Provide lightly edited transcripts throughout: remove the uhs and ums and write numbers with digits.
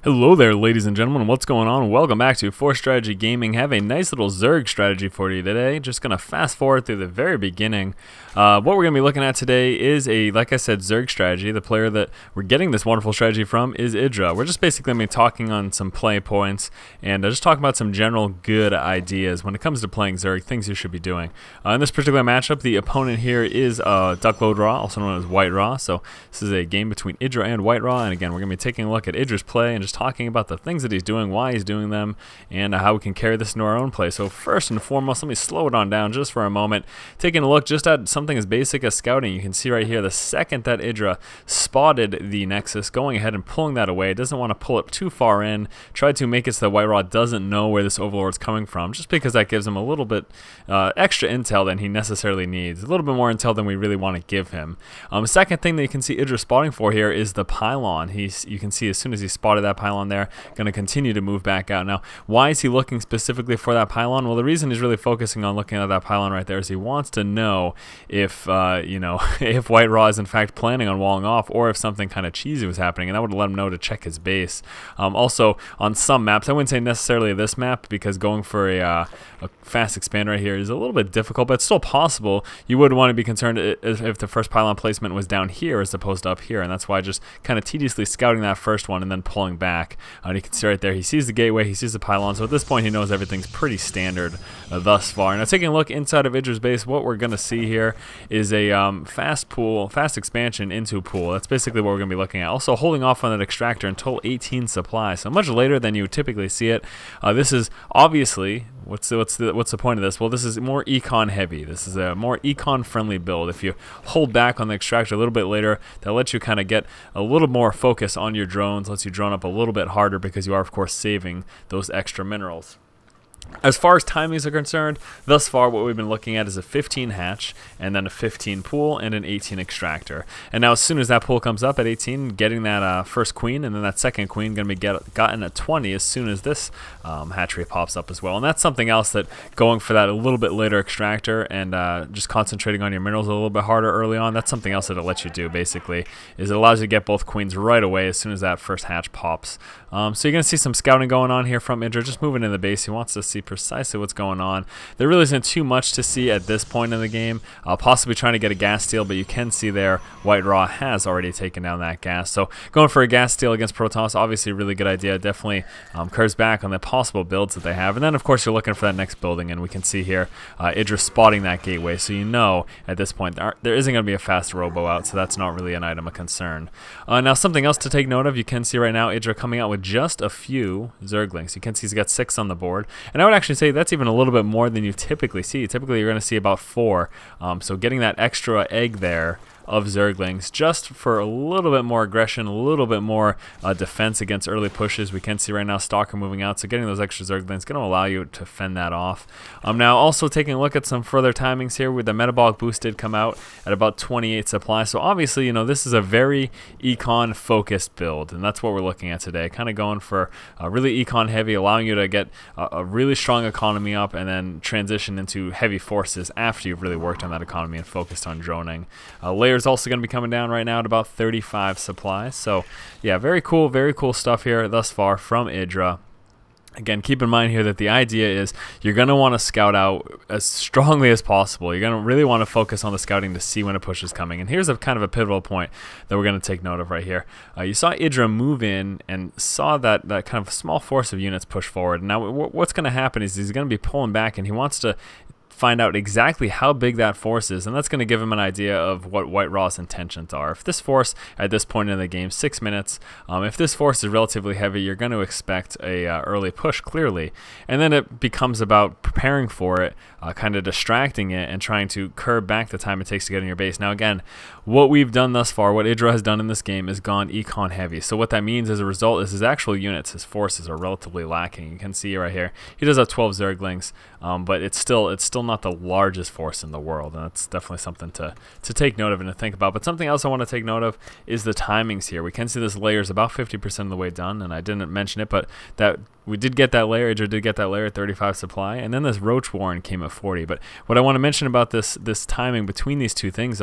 Hello there, ladies and gentlemen. What's going on? Welcome back to Force Strategy Gaming. Have a nice little Zerg strategy for you today. Just going to fast forward through the very beginning. What we're going to be looking at today is like I said, Zerg strategy. The player that we're getting this wonderful strategy from is Idra. We're just basically going to be talking on some play points and just talking about some general good ideas when it comes to playing Zerg, things you should be doing. In this particular matchup, the opponent here is Duckload Raw, also known as White Raw. So this is a game between Idra and White Raw. And again, we're going to be taking a look at Idra's play and just talking about the things that he's doing, why he's doing them, and how we can carry this into our own play. So first and foremost, let me slow it on down just for a moment. Taking a look just at something as basic as scouting, you can see right here the second that Idra spotted the Nexus, going ahead and pulling that away. It doesn't want to pull it too far in. Tried to make it so that White Raw doesn't know where this Overlord's coming from, just because that gives him a little bit extra intel than he necessarily needs. A little bit more intel than we really want to give him. Second thing that you can see Idra spotting for here is the pylon. You can see as soon as he spotted that pylon there, going to continue to move back out. Now, why is he looking specifically for that pylon? Well, the reason he's really focusing on looking at that pylon right there is he wants to know if, if White Raw is in fact planning on walling off, or if something kind of cheesy was happening, and that would let him know to check his base. Also, on some maps, I wouldn't say necessarily this map, because going for a fast expand right here is a little bit difficult, but it's still possible. You would want to be concerned if the first pylon placement was down here as opposed to up here, and that's why just kind of tediously scouting that first one and then pulling back. And you can see right there, he sees the gateway, he sees the pylon, so at this point he knows everything's pretty standard thus far. Now, taking a look inside of Idra's base, what we're going to see here is a fast expansion into pool. That's basically what we're going to be looking at. Also holding off on that extractor until 18 supply, so much later than you would typically see it. This is obviously, what's the point of this? Well, this is more Econ heavy. This is a more Econ friendly build. If you hold back on the extractor a little bit later, that lets you kind of get a little more focus on your drones, lets you drone up a little bit harder, because you are of course saving those extra minerals. As far as timings are concerned, thus far what we've been looking at is a 15 hatch, and then a 15 pool, and an 18 extractor. And now as soon as that pool comes up at 18, getting that first queen, and then that second queen going to be gotten at 20 as soon as this hatchery pops up as well. And that's something else that going for that a little bit later extractor and just concentrating on your minerals a little bit harder early on, that's something else that it lets you do basically, is it allows you to get both queens right away as soon as that first hatch pops. So you're going to see some scouting going on here from Idra, just moving in the base. He wants to see precisely what's going on. There really isn't too much to see at this point in the game, possibly trying to get a gas steal, but you can see there White Raw has already taken down that gas. So going for a gas steal against Protoss, obviously a really good idea. Definitely curves back on the possible builds that they have. And then of course you're looking for that next building, and we can see here Idra spotting that gateway, so you know at this point there isn't going to be a fast robo out, so that's not really an item of concern. Now something else to take note of, you can see right now Idra coming out with just a few Zerglings. You can see he's got 6 on the board, and I would actually say that's even a little bit more than you typically see. Typically you're going to see about 4, so getting that extra egg there of Zerglings just for a little bit more aggression, a little bit more defense against early pushes. We can see right now Stalker moving out, so getting those extra Zerglings is going to allow you to fend that off. Now also taking a look at some further timings here, where the metabolic boost did come out at about 28 supply, so obviously this is a very Econ focused build, and that's what we're looking at today, kind of going for really Econ heavy, allowing you to get a really strong economy up and then transition into heavy forces after you've really worked on that economy and focused on droning. Layers also going to be coming down right now at about 35 supplies. So yeah, very cool stuff here thus far from Idra. Again, keep in mind here that the idea is you're going to want to scout out as strongly as possible. You're going to really want to focus on the scouting to see when a push is coming. And here's a kind of a pivotal point that we're going to take note of right here. You saw Idra move in and saw that kind of small force of units push forward. Now what's going to happen is he's going to be pulling back, and he wants to find out exactly how big that force is, and that's going to give him an idea of what White Raw's intentions are. If this force at this point in the game, 6 minutes, if this force is relatively heavy, you're going to expect a early push clearly, and then it becomes about preparing for it, kind of distracting it and trying to curb back the time it takes to get in your base. Now again, what we've done thus far, what Idra has done in this game, is gone Econ heavy. So what that means as a result is his actual units, his forces, are relatively lacking. You can see right here he does have 12 Zerglings, but it's still not the largest force in the world, and that's definitely something to take note of and to think about. But something else I want to take note of is the timings here. We can see this layer is about 50% of the way done, and I didn't mention it, but that we did get that layer. Idra did get that layer at 35 supply, and then this Roach Warren came at 40. But what I want to mention about this timing between these two things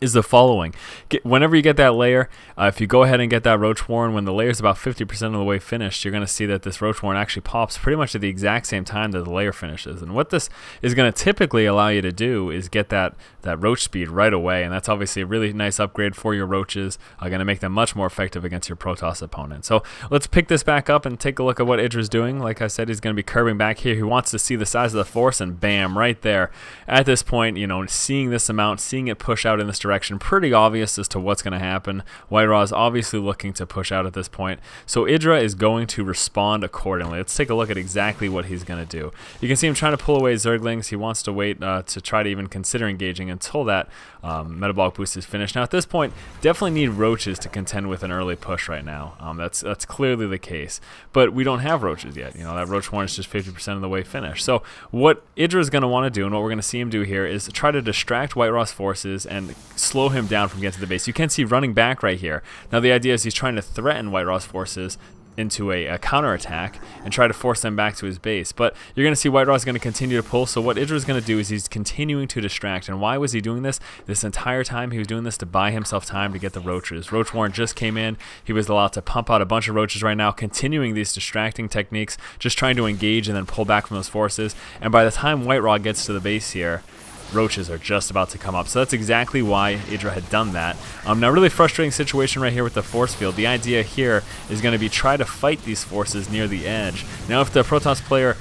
is the following. Whenever you get that layer, if you go ahead and get that roach warren, when the layer is about 50% of the way finished, you're going to see that this roach warren actually pops pretty much at the exact same time that the layer finishes. And what this is going to typically allow you to do is get that roach speed right away, and that's obviously a really nice upgrade for your roaches, going to make them much more effective against your Protoss opponent. So let's pick this back up and take a look at what Idra's doing. Like I said, he's going to be curving back here. He wants to see the size of the force, and bam, right there. At this point, you know, seeing this amount, seeing it push out in this direction, pretty obvious as to what's going to happen. White Raw is obviously looking to push out at this point, so Idra is going to respond accordingly. Let's take a look at exactly what he's going to do. You can see him trying to pull away Zerglings. He wants to wait to try to even consider engaging until that metabolic boost is finished. Now at this point, definitely need roaches to contend with an early push right now. That's clearly the case, but we don't have roaches yet. You know, that roach warren is just 50% of the way finished. So what Idra is going to want to do, and what we're going to see him do here, is try to distract White Raw's forces and slow him down from getting to the base. You can see running back right here. Now the idea is he's trying to threaten White Raw's forces into a counterattack and try to force them back to his base. But you're going to see White Raw is going to continue to pull, so what Idra is going to do is he's continuing to distract. And why was he doing this? This entire time he was doing this to buy himself time to get the roaches. Roach warren just came in. He was allowed to pump out a bunch of roaches right now, continuing these distracting techniques, just trying to engage and then pull back from those forces. And by the time White Raw gets to the base here, roaches are just about to come up. So that's exactly why Idra had done that. Now, really frustrating situation right here with the force field. The idea here is going to be try to fight these forces near the edge. Now, if the Protoss player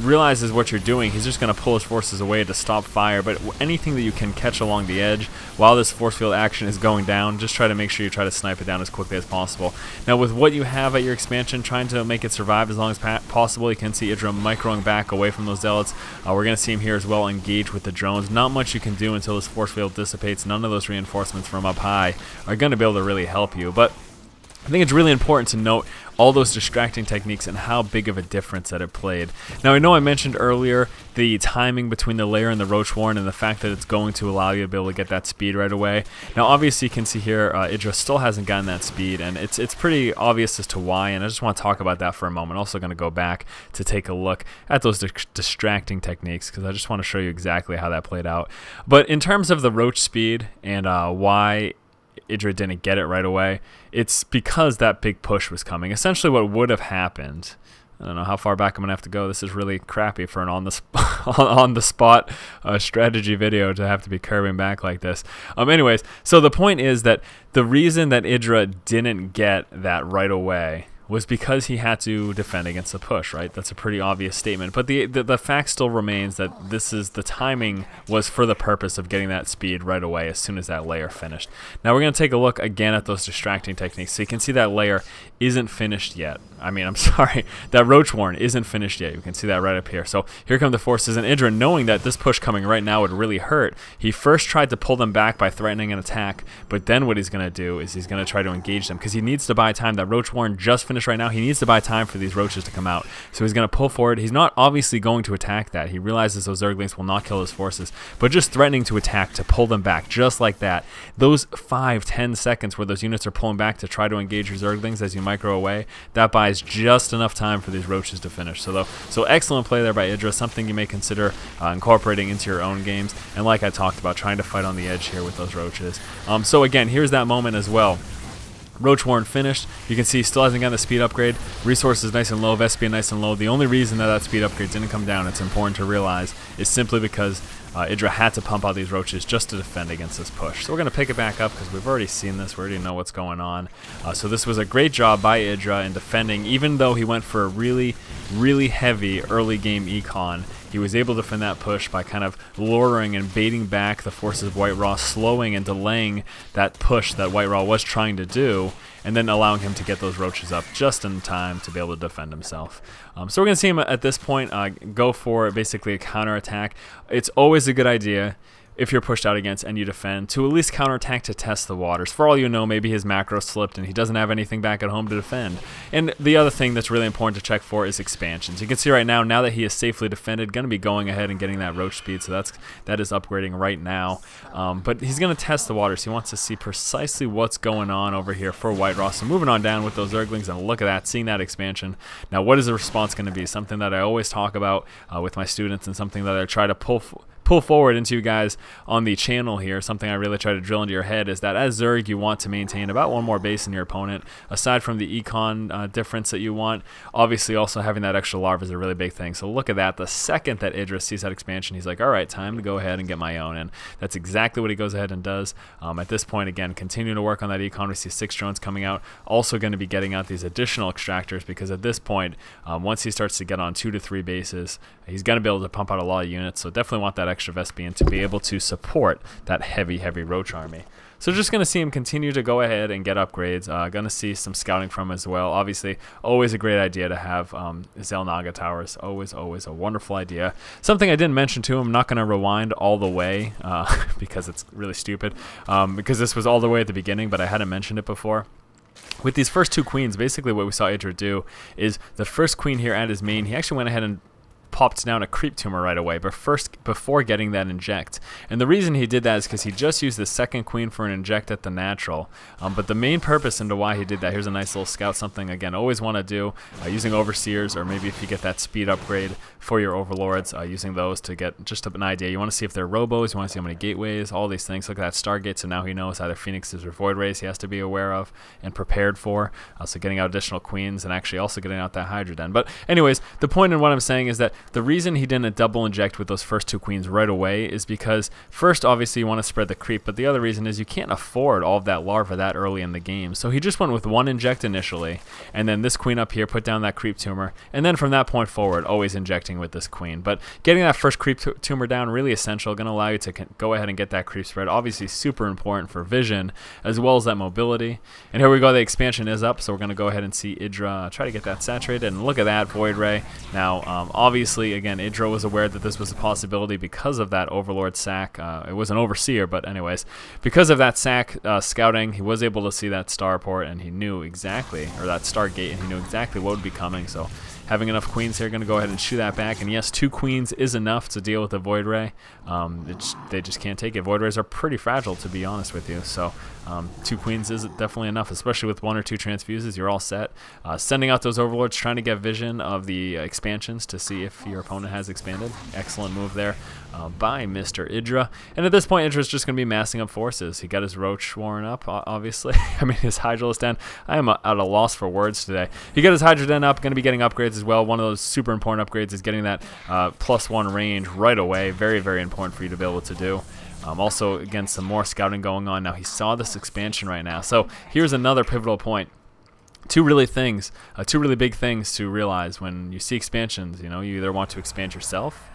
realizes what you're doing, he's just going to pull his forces away to stop fire. But anything that you can catch along the edge while this force field action is going down, just try to make sure you try to snipe it down as quickly as possible. Now, with what you have at your expansion, trying to make it survive as long as possible, you can see Idra microing back away from those zealots. We're going to see him here as well engage with the drones. Not much you can do until this force field dissipates. None of those reinforcements from up high are going to be able to really help you. But I think it's really important to note all those distracting techniques and how big of a difference that it played. Now, I know I mentioned earlier the timing between the layer and the roach warren and the fact that it's going to allow you to be able to get that speed right away. Now, obviously, you can see here Idra still hasn't gotten that speed, and it's pretty obvious as to why, and I just want to talk about that for a moment. Also going to go back to take a look at those distracting techniques, because I just want to show you exactly how that played out. But in terms of the roach speed and why Idra didn't get it right away, it's because that big push was coming. Essentially what would have happened, I don't know how far back I'm gonna have to go. This is really crappy for an on the spot strategy video to have to be curving back like this. Anyways, so the point is that the reason that Idra didn't get that right away was because he had to defend against the push, right? That's a pretty obvious statement. But the fact still remains that the timing was for the purpose of getting that speed right away as soon as that layer finished. Now we're going to take a look again at those distracting techniques. So you can see that layer isn't finished yet. I mean, I'm sorry, that roach warren isn't finished yet. You can see that right up here. So here come the forces, and Idra, knowing that this push coming right now would really hurt, he first tried to pull them back by threatening an attack, but then what he's going to do is he's going to try to engage them, because he needs to buy time. That roach warren just finished right now. He needs to buy time for these roaches to come out. So he's going to pull forward. He's not obviously going to attack that. He realizes those Zerglings will not kill his forces, but just threatening to attack to pull them back just like that. Those 5-10 seconds where those units are pulling back to try to engage your Zerglings as you micro away, that buys just enough time for these roaches to finish. So excellent play there by Idra, something you may consider incorporating into your own games. And like I talked about, trying to fight on the edge here with those roaches. So again, here's that moment as well. Roach warren finished. You can see he still hasn't gotten the speed upgrade. Resources nice and low, Vespian nice and low. The only reason that speed upgrade didn't come down, it's important to realize, is simply because Idra had to pump out these roaches just to defend against this push. So we're going to pick it back up because we've already seen this. We already know what's going on. So this was a great job by Idra in defending. Even though he went for a really, really heavy early game econ, he was able to defend that push by kind of luring and baiting back the forces of White Raw, slowing and delaying that push that White Raw was trying to do, and then allowing him to get those roaches up just in time to be able to defend himself. So we're going to see him at this point go for basically a counterattack. It's always a good idea, if you're pushed out against and you defend, to at least counterattack to test the waters. For all you know, maybe his macro slipped and he doesn't have anything back at home to defend. And the other thing that's really important to check for is expansions. You can see right now that he is safely defended, going to be going ahead and getting that roach speed, so that is upgrading right now. But he's going to test the waters. He wants to see precisely what's going on over here for White Raw. So moving on down with those Zerglings, and look at that, seeing that expansion. Now what is the response going to be? Something that I always talk about with my students, and something that I try to pull pull forward into you guys on the channel here, something I really try to drill into your head is that as Zerg, you want to maintain about one more base than your opponent. Aside from the Econ difference that you want, obviously also having that extra larva is a really big thing. So look at that. The second that Idris sees that expansion, he's like, all right, time to go ahead and get my own. And that's exactly what he goes ahead and does. At this point, again, continuing to work on that Econ. We see 6 drones coming out. Also going to be getting out these additional extractors because at this point, once he starts to get on 2 to 3 bases, he's going to be able to pump out a lot of units. So definitely want that extra Vespian to be able to support that heavy Roach army. So just going to see him continue to go ahead and get upgrades. Going to see some scouting from him as well. Obviously, always a great idea to have Zelnaga towers. Always a wonderful idea. Something I didn't mention to him, I'm not going to rewind all the way because it's really stupid. Because this was all the way at the beginning, but I hadn't mentioned it before. With these first 2 queens, basically what we saw Idra do is the first queen here at his main, he actually went ahead and popped down a creep tumor right away, but before getting that inject. And the reason he did that is because he just used the second queen for an inject at the natural. But the main purpose into why he did that, here's a nice little scout, something again always want to do, using overseers, or maybe if you get that speed upgrade for your overlords, using those to get just an idea. You want to see if they're robos, you want to see how many gateways, all these things. Look at that Stargate, so now he knows either Phoenixes or Void Rays he has to be aware of and prepared for. So getting out additional queens and actually also getting out that Hydra Den. But anyways, the point in what I'm saying is that the reason he didn't double inject with those first 2 queens right away is because first, obviously, you want to spread the creep, but the other reason is you can't afford all of that larva that early in the game. So he just went with 1 inject initially, and then this queen up here put down that creep tumor, and then from that point forward, always injecting with this queen. But getting that first creep tumor down, really essential, going to allow you to go ahead and get that creep spread. Obviously, super important for vision, as well as that mobility. And here we go, the expansion is up, so we're going to go ahead and see Idra try to get that saturated, and look at that, Void Ray. Now, obviously, again, Idra was aware that this was a possibility because of that Overlord sack. It was an Overseer, but anyways, because of that sack scouting, he was able to see that starport, and he knew exactly, or that Stargate, and he knew exactly what would be coming. So having enough queens here, going to go ahead and shoot that back. And yes, 2 queens is enough to deal with the Void Ray. They just can't take it. Void Rays are pretty fragile, to be honest with you. So 2 queens is definitely enough, especially with 1 or 2 transfuses. You're all set. Sending out those Overlords, trying to get vision of the expansions to see if your opponent has expanded. Excellent move there by Mr. Idra. And at this point, Idra's just going to be massing up forces. He got his Roach Warren up, obviously. I mean, his Hydralisk Den. I am at a loss for words today. He got his Hydra Den up, going to be getting upgrades as well. One of those super important upgrades is getting that +1 range right away. Very, very important for you to be able to do. Also, again, some more scouting going on. Now, he saw this expansion right now. So here's another pivotal point. Two really big things to realize when you see expansions. You know, you either want to expand yourself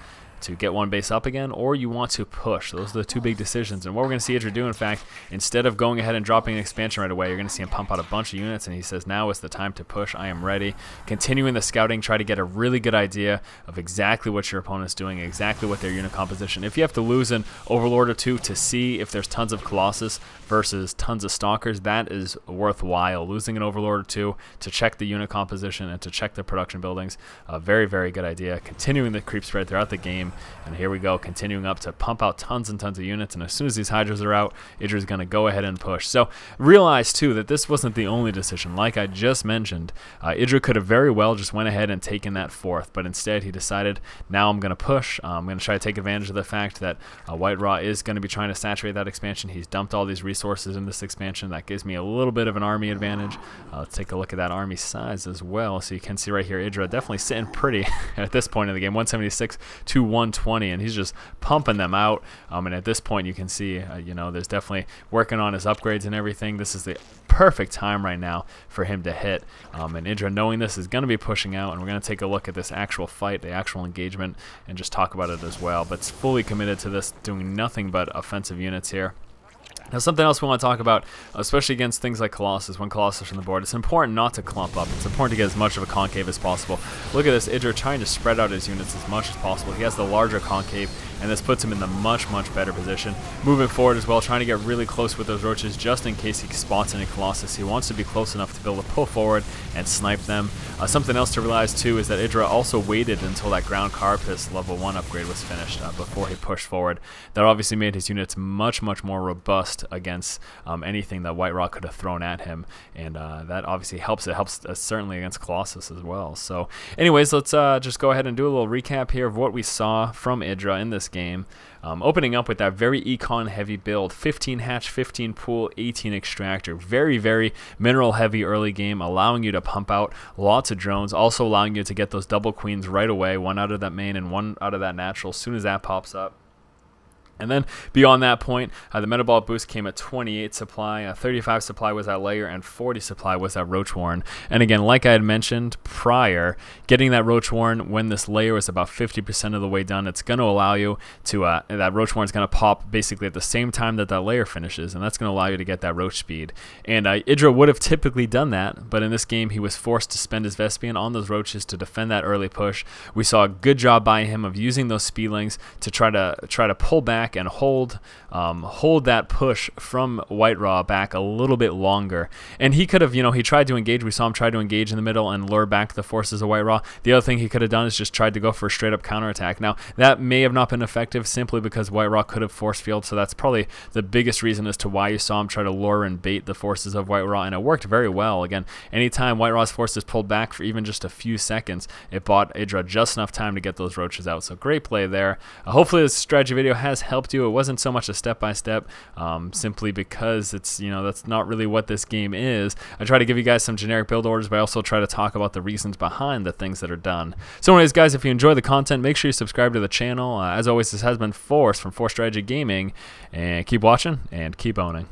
to get 1 base up again, or you want to push. Those are the 2 big decisions. And what we're going to see Idra do, in fact, instead of going ahead and dropping an expansion right away, you're going to see him pump out a bunch of units, and he says, now is the time to push. I am ready. Continuing the scouting, try to get a really good idea of exactly what your opponent's doing, exactly what their unit composition. If you have to lose an Overlord or 2 to see if there's tons of Colossus versus tons of Stalkers, that is worthwhile. Losing an Overlord or 2 to check the unit composition and to check the production buildings, a very, very good idea. Continuing the creep spread throughout the game. And here we go, continuing up to pump out tons and tons of units. And as soon as these Hydras are out, Idra's going to go ahead and push. So realize, too, that this wasn't the only decision. Like I just mentioned, Idra could have very well just went ahead and taken that 4th. But instead, he decided, now I'm going to push. I'm going to try to take advantage of the fact that White Raw is going to be trying to saturate that expansion. He's dumped all these resources in this expansion. That gives me a little bit of an army advantage. Let's take a look at that army size as well. So you can see right here, Idra definitely sitting pretty at this point in the game, 176 to 120, and he's just pumping them out. And at this point, you can see, you know, there's definitely working on his upgrades and everything. This is the perfect time right now for him to hit. And Idra, knowing this, is going to be pushing out, and we're going to take a look at this actual fight, the actual engagement, and just talk about it as well. But it's fully committed to this, doing nothing but offensive units here. Now, something else we want to talk about, especially against things like Colossus, when Colossus on the board, it's important not to clump up. It's important to get as much of a concave as possible. Look at this, Idra trying to spread out his units as much as possible. He has the larger concave, and this puts him in the much, much better position. Moving forward as well, trying to get really close with those roaches just in case he spots any Colossus. He wants to be close enough to be able to pull forward and snipe them. Something else to realize, too, is that Idra also waited until that ground carapace level 1 upgrade was finished before he pushed forward. That obviously made his units much, much more robust robust against anything that Whiterot could have thrown at him, and that obviously helps. It helps certainly against Colossus as well. So anyways, let's just go ahead and do a little recap here of what we saw from Idra in this game. Opening up with that very Econ heavy build, 15 hatch, 15 pool, 18 extractor. Very, very mineral heavy early game, allowing you to pump out lots of drones, also allowing you to get those double queens right away, one out of that main and one out of that natural as soon as that pops up. And then beyond that point, the metabolic boost came at 28 supply, 35 supply was that layer, and 40 supply was that roach warren. And again, like I had mentioned prior, getting that roach warren when this layer is about 50% of the way done, it's going to allow you to, that roach warren is going to pop basically at the same time that that layer finishes, and that's going to allow you to get that roach speed. And Idra would have typically done that, but in this game, he was forced to spend his Vespian on those roaches to defend that early push. We saw a good job by him of using those speedlings to try to pull back and hold that push from Whiterot back a little bit longer. And he could have, he tried to engage. We saw him try to engage in the middle and lure back the forces of Whiterot. The other thing he could have done is just tried to go for a straight up counterattack. Now, that may have not been effective simply because Whiterot could have force field, so that's probably the biggest reason as to why you saw him try to lure and bait the forces of Whiterot, and it worked very well. Again, anytime Whiterot's forces pulled back for even just a few seconds, it bought Idra just enough time to get those roaches out. So great play there. Hopefully this strategy video has helped you. It wasn't so much a step-by-step, simply because it's, that's not really what this game is. I try to give you guys some generic build orders, but I also try to talk about the reasons behind the things that are done. So anyways, guys, if you enjoy the content, make sure you subscribe to the channel. As always, this has been Force from Force Strategy Gaming, and keep watching and keep owning.